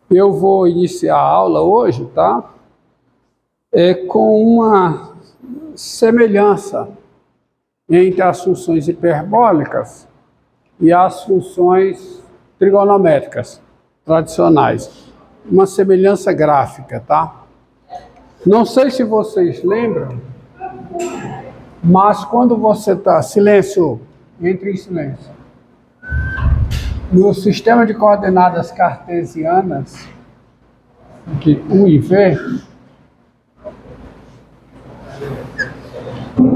Eu vou iniciar a aula hoje, tá? Com uma semelhança entre as funções hiperbólicas e as funções trigonométricas tradicionais. Uma semelhança gráfica, tá? Não sei se vocês lembram, mas quando você está... Silêncio, entre em silêncio. No sistema de coordenadas cartesianas, aqui U e V,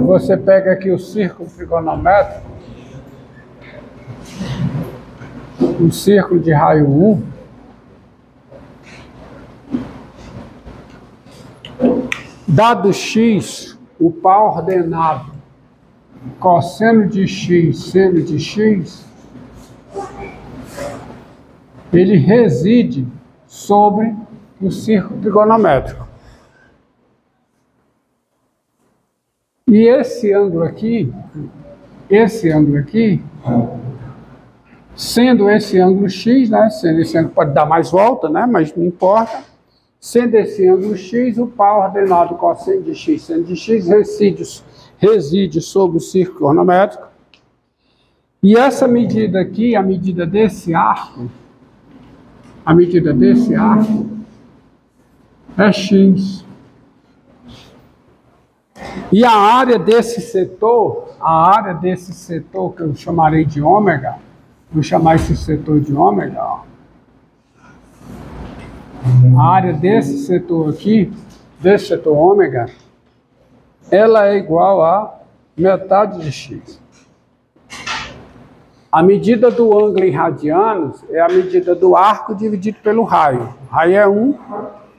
você pega aqui o círculo trigonométrico, o círculo de raio 1, dado x, o par ordenado cosseno de x, seno de x, ele reside sobre o círculo trigonométrico. E esse ângulo aqui, sendo esse ângulo x, né, sendo esse ângulo pode dar mais volta, né, mas não importa, sendo esse ângulo x, o par ordenado cosseno de x, seno de x reside sobre o círculo trigonométrico. E essa medida aqui, a medida desse arco, é x. E a área desse setor que eu chamarei de ômega, vou chamar esse setor de ômega, ó. A área desse setor aqui, desse setor ômega, ela é igual a metade de x. A medida do ângulo em radianos é a medida do arco dividido pelo raio. O raio é 1,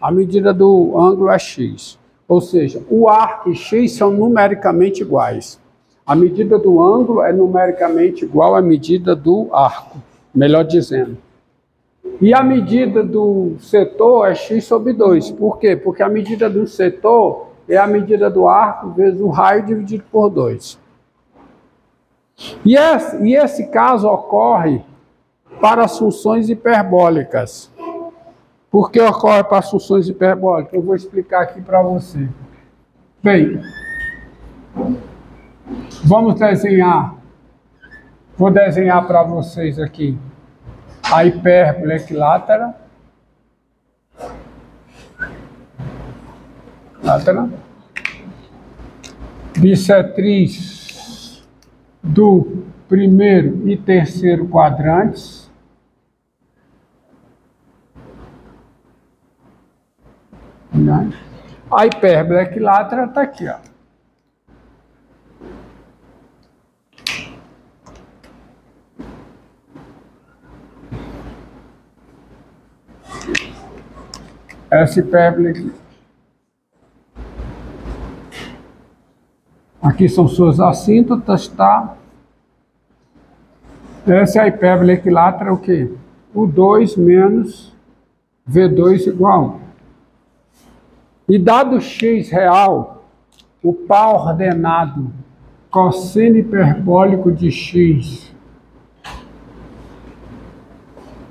a medida do ângulo é x. Ou seja, o arco e x são numericamente iguais. A medida do ângulo é numericamente igual à medida do arco, melhor dizendo. E a medida do setor é x sobre 2. Por quê? Porque a medida do setor é a medida do arco vezes o raio dividido por 2. E esse caso ocorre para as funções hiperbólicas. Por que ocorre para as funções hiperbólicas? Eu vou explicar aqui para você. Bem, vamos desenhar. Vou desenhar para vocês aqui a hipérbole equilátera. Bissetriz do primeiro e terceiro quadrantes. A hipérbole equilátera está aqui, ó. Essa hipérbole aqui. Aqui são suas assíntotas, tá? Essa é a hipérbole equilátera, o quê? O 2 menos V2 igual a 1. E dado x real, o par ordenado cosseno hiperbólico de x,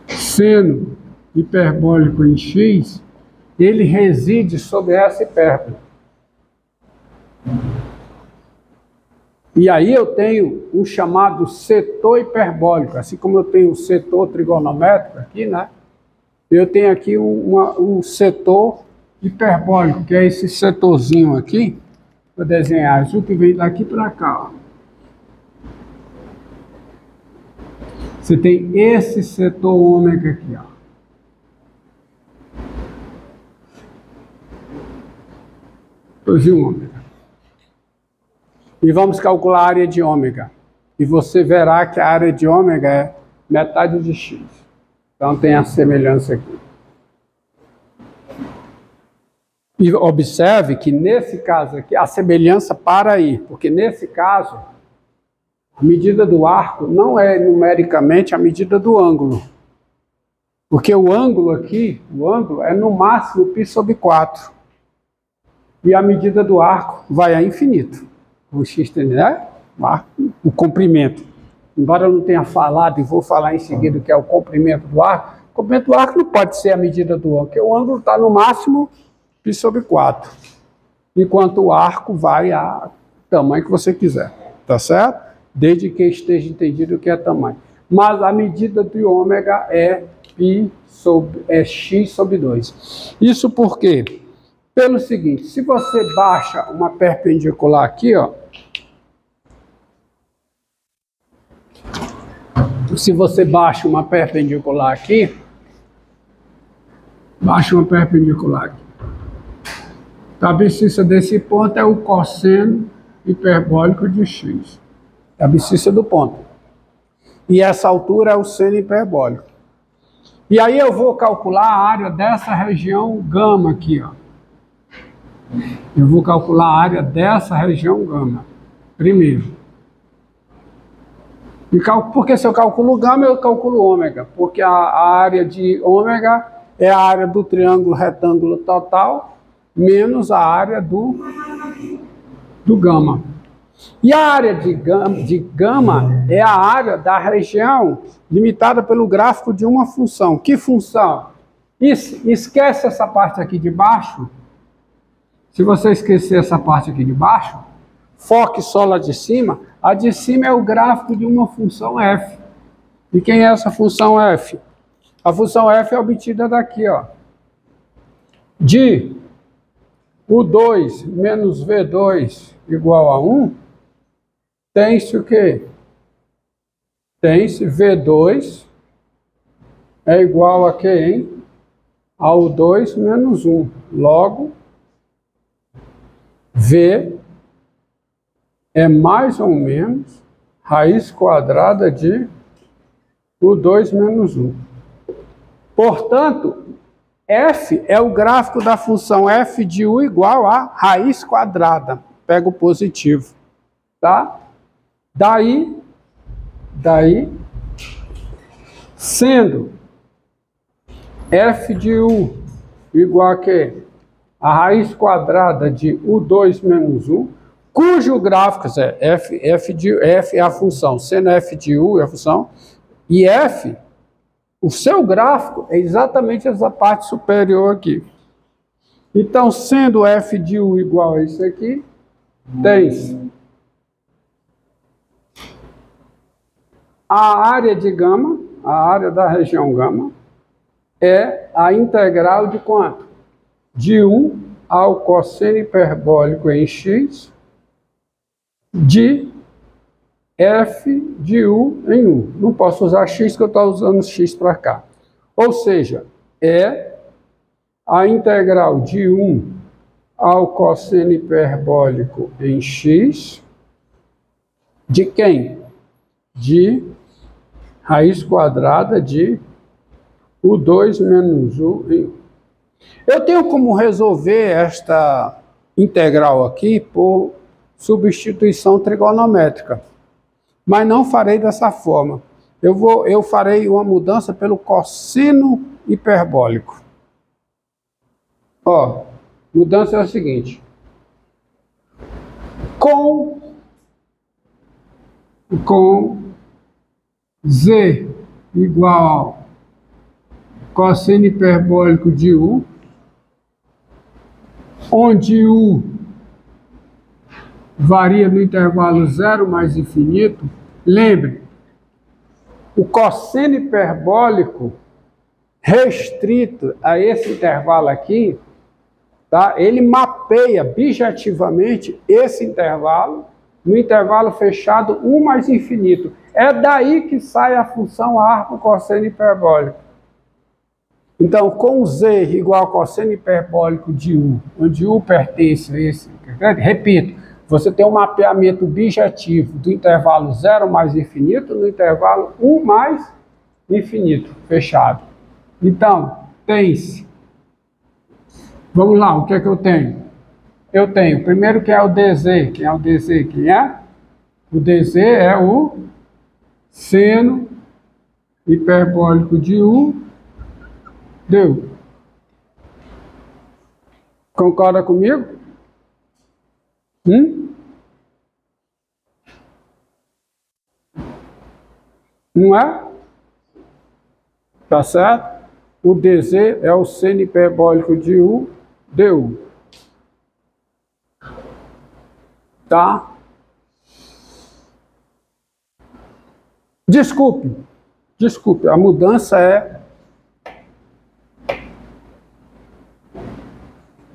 seno hiperbólico em x, ele reside sobre essa hipérbole. E aí eu tenho o chamado setor hiperbólico, assim como eu tenho o setor trigonométrico aqui, né? Eu tenho aqui um setor hiperbólico, que é esse setorzinho aqui, vou desenhar azul, que vem daqui para cá, ó. Você tem esse setor ômega aqui, ó. Ômega. E vamos calcular a área de ômega. E você verá que a área de ômega é metade de x. Então tem a semelhança aqui. E observe que nesse caso aqui, a semelhança para aí. Porque nesse caso, a medida do arco não é numericamente a medida do ângulo. Porque o ângulo aqui, é no máximo π sobre 4. E a medida do arco vai a infinito. O x tem, né? O comprimento. Embora eu não tenha falado, e vou falar em seguida o que é o comprimento do arco, O comprimento do arco não pode ser a medida do ângulo, porque o ângulo está no máximo π sobre 4. Enquanto o arco vai a tamanho que você quiser, tá certo? Desde que esteja entendido o que é tamanho. Mas a medida do ômega é x sobre 2. Isso por quê? Pelo seguinte, se você baixa uma perpendicular aqui, ó, se você baixa uma perpendicular aqui, baixa uma perpendicular aqui. A abscissa desse ponto é o cosseno hiperbólico de x. É a abscissa do ponto. E essa altura é o seno hiperbólico. E aí eu vou calcular a área dessa região gama aqui, ó. Eu vou calcular a área dessa região gama, primeiro. Porque se eu calculo gama, eu calculo ômega. Porque a área de ômega é a área do triângulo retângulo total, menos a área do gama. E a área de gama é a área da região limitada pelo gráfico de uma função. Que função? Esquece essa parte aqui de baixo. Se você esquecer essa parte aqui de baixo, foque só lá de cima. A de cima é o gráfico de uma função f. E quem é essa função f? A função f é obtida daqui, ó. De U2 menos V2 igual a 1, tem-se o quê? Tem-se V2 é igual a quê, hein? A U2 menos 1. Logo, V é mais ou menos raiz quadrada de U2 menos 1. Portanto, f é o gráfico da função f de u igual a raiz quadrada. Pega o positivo, tá? Daí, sendo f de u igual a quê? A raiz quadrada de u2 menos 1, cujo gráfico é f é a função, sendo f de u é a função, e f, o seu gráfico é exatamente essa parte superior aqui. Então, sendo f de u igual a isso aqui, tem a área de gama, a área da região gama, é a integral de quanto? De 1 ao cosseno hiperbólico em x, de f de u em 1. Não posso usar x, que eu estou usando x para cá. Ou seja, é a integral de 1 ao cosseno hiperbólico em x, de quem? De raiz quadrada de U2 menos u em 1. Eu tenho como resolver esta integral aqui por substituição trigonométrica, mas não farei dessa forma. Eu farei uma mudança pelo cosseno hiperbólico. Ó, mudança é a seguinte. Com z igual ao cosseno hiperbólico de u, onde u varia no intervalo 0 mais infinito. Lembre, o cosseno hiperbólico restrito a esse intervalo aqui, tá? Ele mapeia objetivamente esse intervalo no intervalo fechado 1 mais infinito. É daí que sai a função arco cosseno hiperbólico. Então, com z igual ao cosseno hiperbólico de u, onde u pertence a esse, repito, você tem um mapeamento bijetivo do intervalo 0 mais infinito no intervalo 1 mais infinito, fechado. Então, tem-se. Vamos lá, o que é que eu tenho? Eu tenho, primeiro, que é o dz. Quem é o dz? Quem é? O dz é o seno hiperbólico de u. Deu. Concorda comigo? Não é? Tá certo? O dz é o seno hiperbólico de u, du. Tá? Desculpe, a mudança é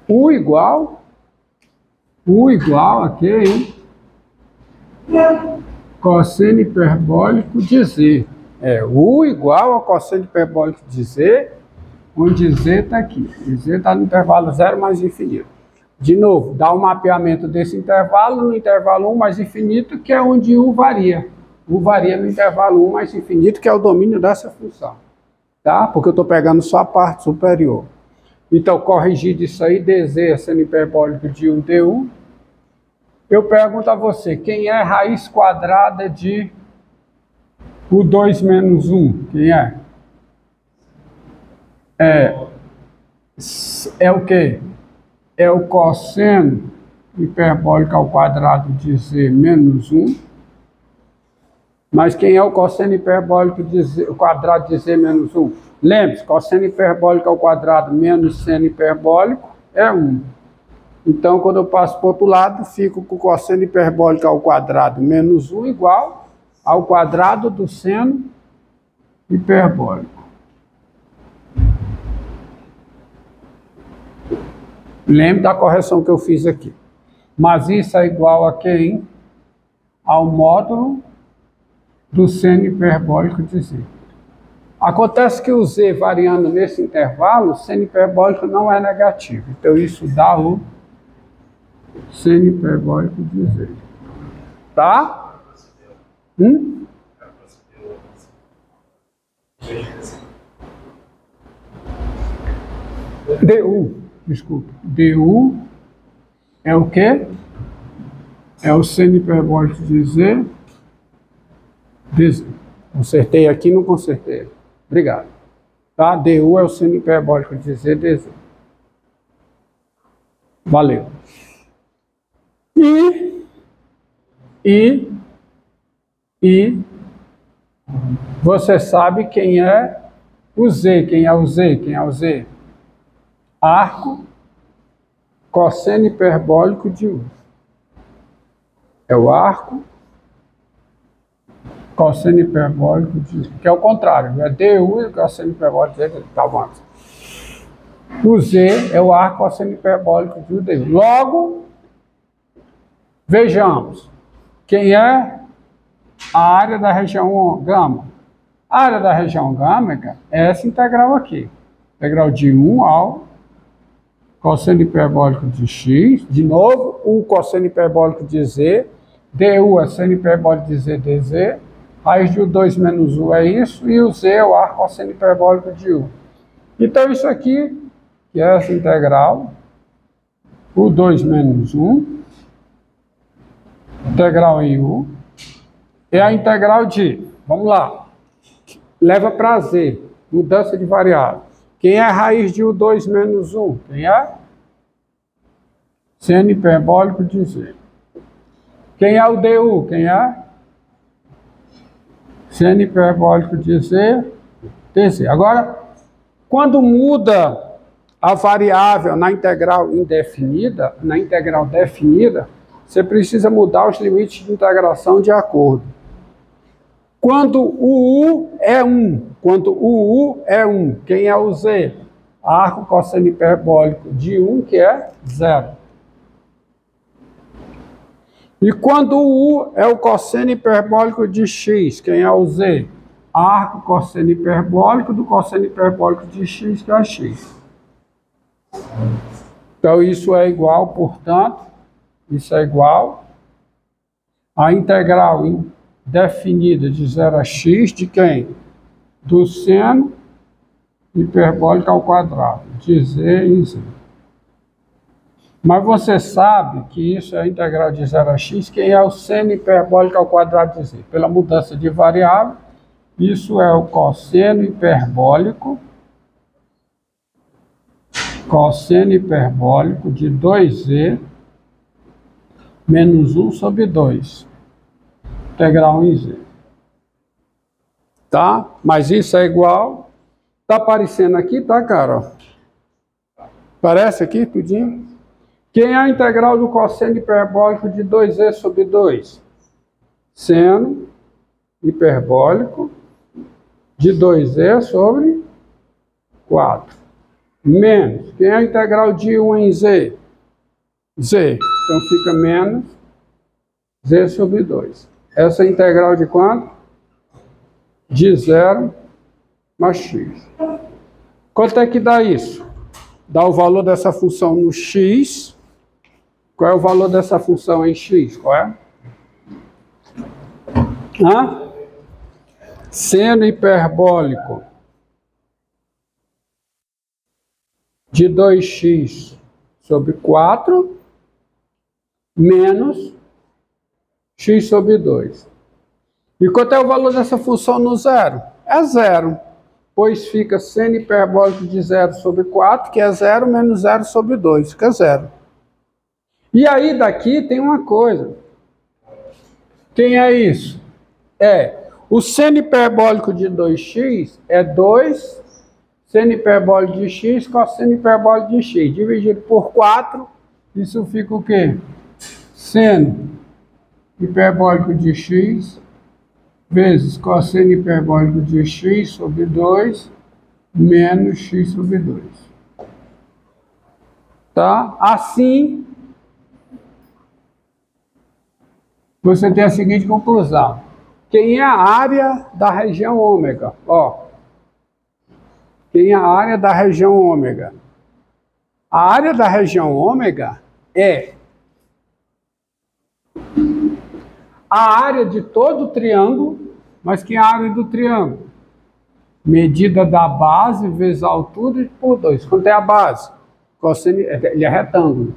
u igual a quê, hein? Cosseno hiperbólico de z. U igual a cosseno hiperbólico de z, onde z está aqui. E z está no intervalo 0 mais infinito. De novo, dá o mapeamento desse intervalo no intervalo 1 mais infinito, que é onde u varia. U varia no intervalo 1 mais infinito, que é o domínio dessa função. Tá? Porque eu estou pegando só a parte superior. Então, corrigir disso aí, dz é seno hiperbólico de 1 du. Eu pergunto a você, quem é raiz quadrada de U2 menos 1? Quem é? É o quê? É o cosseno hiperbólico ao quadrado de z menos 1. Mas quem é o cosseno hiperbólico de z, o quadrado de z menos 1? Lembre-se, cosseno hiperbólico ao quadrado menos seno hiperbólico é 1. Então, quando eu passo para o outro lado, fico com o cosseno hiperbólico ao quadrado menos 1 igual ao quadrado do seno hiperbólico. Lembre da correção que eu fiz aqui. Mas isso é igual a quem? Ao módulo do seno hiperbólico de z. Acontece que o z variando nesse intervalo, o seno hiperbólico não é negativo. Então, isso dá o seno hiperbólico de z. Tá? Du, desculpa. Du é o quê? É o seno hiperbólico de z. Consertei aqui, não consertei. Obrigado. Tá? Du é o seno hiperbólico de z dz. Valeu. E você sabe quem é o z? Quem é o z? Quem é o z? Arco cosseno hiperbólico de u. É o arco cosseno hiperbólico de u, que é o contrário, é du e cosseno hiperbólico de u. Tá bom. O z é o arco cosseno hiperbólico de u du. Logo, vejamos, quem é a área da região gama? A área da região gama é essa integral aqui. Integral de 1 ao cosseno hiperbólico de x. De novo, o cosseno hiperbólico de z. Du é seno hiperbólico de z dz. Raiz de u2 menos u é isso. E o z é o arco cosseno hiperbólico de u. Então, isso aqui, que é essa integral, u2 menos 1, integral em u, é a integral de, vamos lá, leva para z, mudança de variável. Quem é a raiz de u2 menos 1? Quem é? Seno hiperbólico de z. Quem é o du? Quem é? Seno hiperbólico de z, dz. Agora, quando muda a variável na integral indefinida, na integral definida, você precisa mudar os limites de integração de acordo. Quando o u é 1, quem é o z? Arco cosseno hiperbólico de 1, que é 0. E quando o u é o cosseno hiperbólico de x, quem é o z? Arco cosseno hiperbólico do cosseno hiperbólico de x, que é x. Então, isso é igual, portanto, isso é igual à integral definida de 0 a x de quem? Do seno hiperbólico ao quadrado, de z em z. Mas você sabe que isso é a integral de 0 a x, quem é o seno hiperbólico ao quadrado de z? Pela mudança de variável, isso é o cosseno hiperbólico de 2z menos 1 sobre 2, integral em z. Tá? Mas isso é igual Tá aparecendo aqui, tá, cara? Aparece aqui, tudinho. Quem é a integral do cosseno hiperbólico de 2e sobre 2? Seno hiperbólico de 2e sobre 4. Menos. Quem é a integral de 1 em z? Z. Então fica menos z sobre 2. Essa é a integral de quanto? De 0 mais x. Quanto é que dá isso? Dá o valor dessa função no x. Qual é o valor dessa função em x? Qual é? Seno hiperbólico de 2x sobre 4 menos x sobre 2. E quanto é o valor dessa função no zero? É zero, pois fica seno hiperbólico de 0 sobre 4, que é 0, menos 0 sobre 2, fica 0. E aí daqui tem uma coisa. Quem é isso? O seno hiperbólico de 2x é 2 seno hiperbólico de x cosseno hiperbólico de x. Dividido por 4, isso fica o quê? Seno hiperbólico de x vezes cosseno hiperbólico de x sobre 2 menos x sobre 2. Tá? Assim, você tem a seguinte conclusão. Quem é a área da região ômega? Quem é a área da região ômega? A área da região ômega é a área de todo o triângulo, mas que é a área do triângulo? Medida da base vezes a altura por 2. Quanto é a base? Ele é retângulo.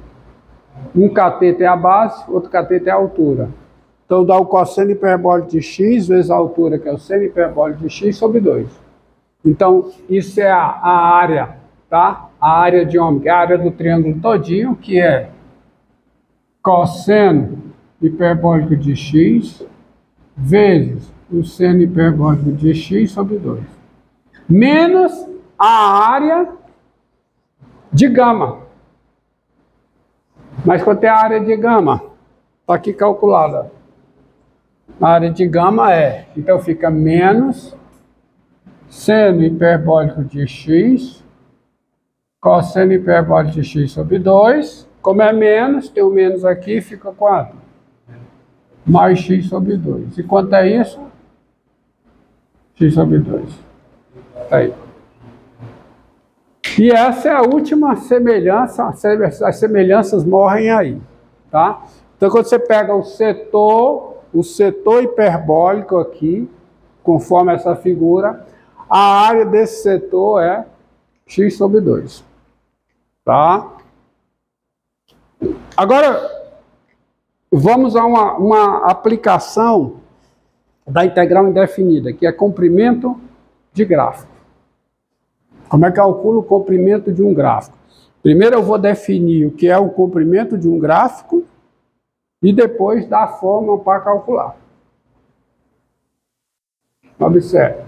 Um cateto é a base, outro cateto é a altura. Então dá o cosseno hiperbólico de x vezes a altura, que é o seno hiperbólico de x sobre 2. Então, isso é a área, tá? A área de ômega, a área do triângulo todinho, que é cosseno hiperbólico de x vezes o seno hiperbólico de x sobre 2. Menos a área de gama. Mas quanto é a área de gama? Está aqui calculada. A área de gama então fica menos seno hiperbólico de x cosseno hiperbólico de x sobre 2. Como é menos, tem o menos aqui, fica 4. Mais x sobre 2. E quanto é isso? X sobre 2. Aí. E essa é a última semelhança, as semelhanças morrem aí, tá? Então, quando você pega o setor hiperbólico aqui, conforme essa figura, a área desse setor é x sobre 2, tá? Agora, vamos a uma aplicação da integral indefinida, que é comprimento de gráfico. Como é que eu calculo o comprimento de um gráfico? Primeiro eu vou definir o que é o comprimento de um gráfico e depois dar a fórmula para calcular. Observe.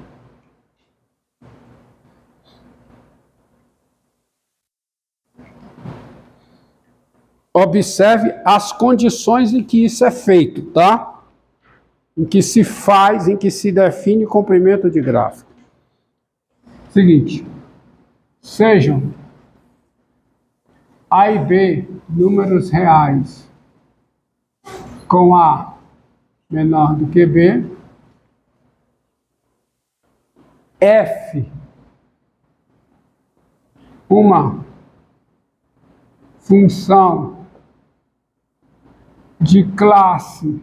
Observe as condições em que isso é feito, tá? Em que se faz, em que se define comprimento de gráfico. Seguinte, sejam A e B números reais com A menor do que B, F uma função de classe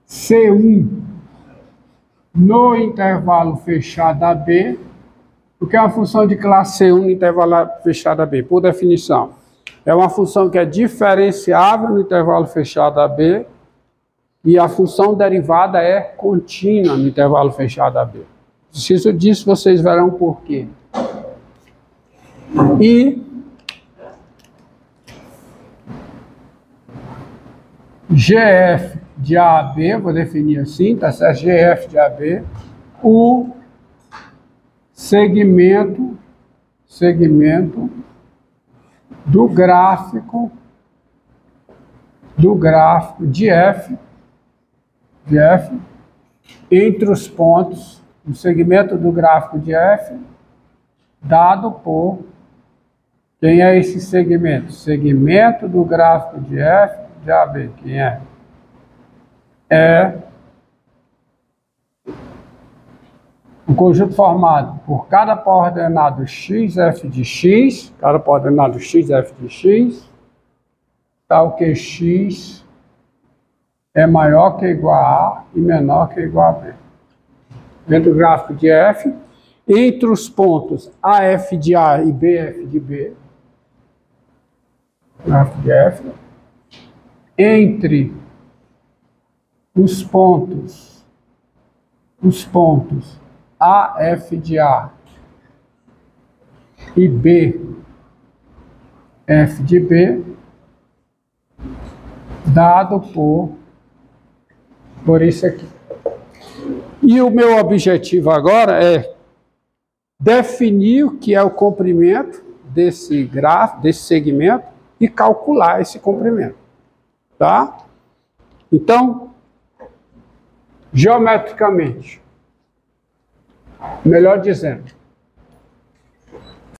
C1 no intervalo fechado AB. O que é uma função de classe C1 no intervalo fechado AB? Por definição, é uma função que é diferenciável no intervalo fechado AB e a função derivada é contínua no intervalo fechado AB. Preciso disso, vocês verão por quê. E GF de AB, vou definir assim, tá certo? GF de AB, o segmento do gráfico de F entre os pontos, o segmento do gráfico de F dado por, quem é esse segmento? Segmento do gráfico de F de AB, quem é? É um conjunto formado por cada coordenado x, f de x, cada coordenado x, f de x, tal que x é maior que ou igual a A e menor que ou igual a B. Dentro do gráfico de F, entre os pontos AF de A e BF de B, gráfico de F, entre os pontos AF de A e BF de B, dado por isso aqui. E o meu objetivo agora é definir o que é o comprimento desse gráfico, desse segmento, e calcular esse comprimento, tá? Então, geometricamente, melhor dizendo,